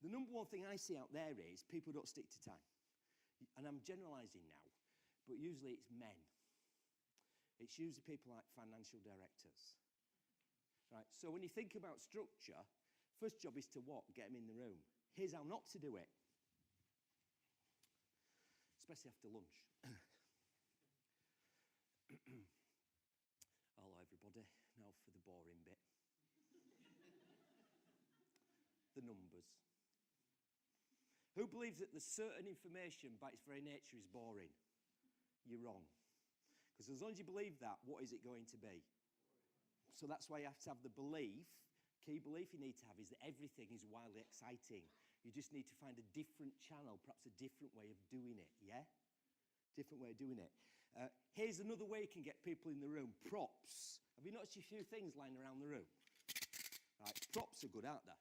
The number one thing I see out there is people don't stick to time. And I'm generalizing now, but usually it's men. It's usually people like financial directors. Right? So when you think about structure, first job is to what? Get them in the room. Here's how not to do it. Especially after lunch. Hello everybody, now for the boring bit. The numbers. Who believes that there's certain information by its very nature is boring? You're wrong. Because as long as you believe that, what is it going to be? So that's why you have to have the belief. Key belief you need to have is that everything is wildly exciting. You just need to find a different channel, perhaps a different way of doing it, yeah? Different way of doing it. Here's another way you can get people in the room. Props. Have you noticed a few things lying around the room? Right, props are good, aren't they?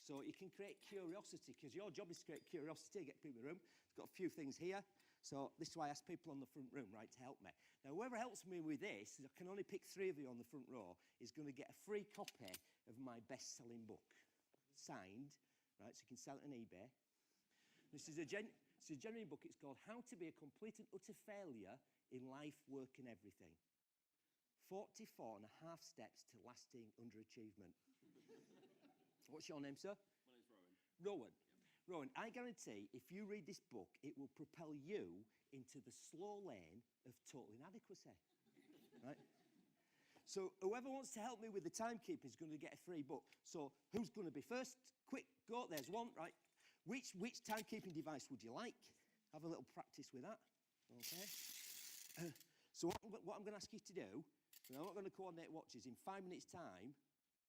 So you can create curiosity, because your job is to create curiosity, get people in the room. It's got a few things here. So this is why I ask people on the front room, right, to help me. Now, whoever helps me with this, I can only pick 3 of you on the front row, is going to get a free copy of my best-selling book. Signed, right, so you can sell it on eBay. This is a genuine book. It's called How to Be a Complete and Utter Failure in Life, Work and Everything. 44 and a half steps to lasting underachievement. What's your name, sir? My name's Rowan. Rowan. Yep. Rowan, I guarantee if you read this book, it will propel you into the slow lane of total inadequacy. Right? So whoever wants to help me with the timekeeping is going to get a free book. So who's going to be first? Quick, go. There's one, right? Which timekeeping device would you like? Have a little practice with that. Okay. So what I'm going to ask you to do, and I'm not going to coordinate watches, in 5 minutes' time,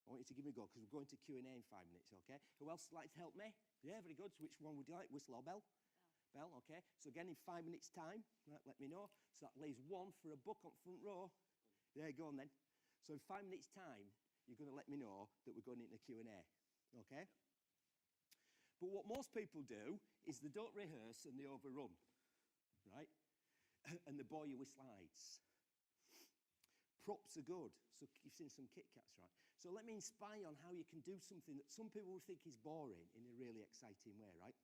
I want you to give me a go, because we're going to Q&A in 5 minutes, okay? Who else would like to help me? Yeah, very good. So which one would you like, whistle or bell? Bell, okay. So again, in 5 minutes' time, right, let me know. So that leaves 1 for a book on front row. There you go on then. So in 5 minutes' time, you're going to let me know that we're going into Q&A, okay? But what most people do is they don't rehearse and they overrun, right? And they bore you with slides. Props are good. So you've seen some Kit Kats, right? So let me inspire you on how you can do something that some people will think is boring in a really exciting way, right?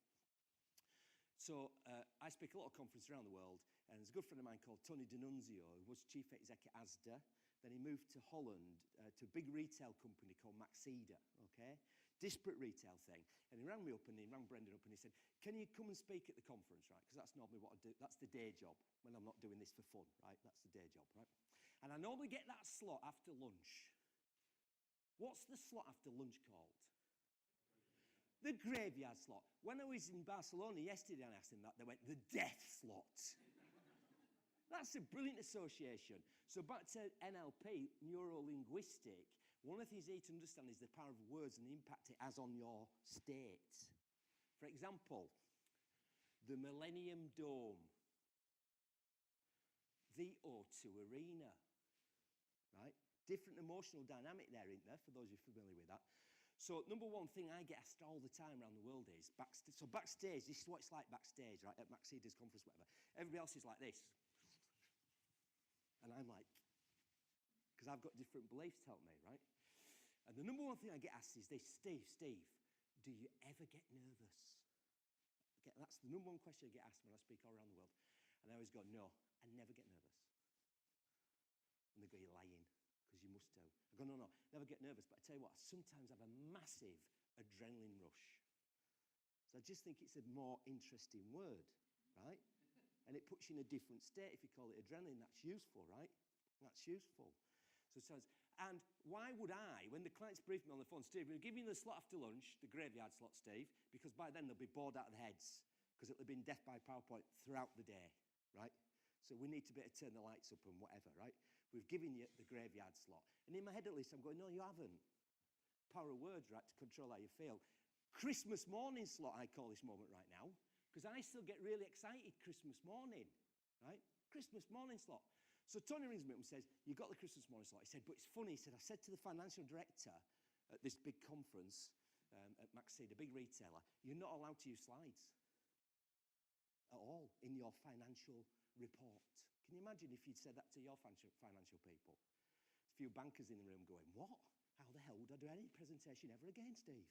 So I speak a lot of conferences around the world, and there's a good friend of mine called Tony D'Annunzio, who was chief exec at Asda. Then he moved to Holland to a big retail company called Maxida, okay? Disparate retail thing. And he rang me up and he rang Brendan up and he said, can you come and speak at the conference, right? Because that's normally what I do. That's the day job when I'm not doing this for fun, right? That's the day job, right? And I normally get that slot after lunch. What's the slot after lunch called? The graveyard slot. When I was in Barcelona yesterday and I asked them that, they went, the death slot. That's a brilliant association. So back to NLP, neuro-linguistic, one of the things you need to understand is the power of words and the impact it has on your state. For example, the Millennium Dome, the O2 Arena, right? Different emotional dynamic there, isn't there, for those who are familiar with that. So number one thing I get asked all the time around the world is, backstage, this is what it's like backstage, right, at Maxida's conference, whatever. Everybody else is like this. And I'm like, because I've got different beliefs to help me, right? And the number one thing I get asked is this, Steve, do you ever get nervous? That's the number one question I get asked when I speak all around the world. And I always go, no, I never get nervous. And they go, you're lying, because you must do. I go, no, never get nervous. But I tell you what, I sometimes have a massive adrenaline rush. So I just think it's a more interesting word, right? And it puts you in a different state. If you call it adrenaline, that's useful, right? That's useful. And why would I, when the clients brief me on the phone, Steve, we're giving you the slot after lunch, the graveyard slot, Steve, because by then they'll be bored out of their heads, because it'll have been death by PowerPoint throughout the day, right? So we need to be able to turn the lights up and whatever, right? We've given you the graveyard slot. And in my head at least, I'm going, no, you haven't. Power of words, right, to control how you feel. Christmas morning slot, I call this moment right now, because I still get really excited Christmas morning, right? Christmas morning slot. So Tony rings me up and says, you got the Christmas morning slot. He said, but it's funny. He said, I said to the financial director at this big conference at Maxida, big retailer, you're not allowed to use slides at all in your financial report. Can you imagine if you'd said that to your financial people? A few bankers in the room going, what? How the hell would I do any presentation ever again, Steve?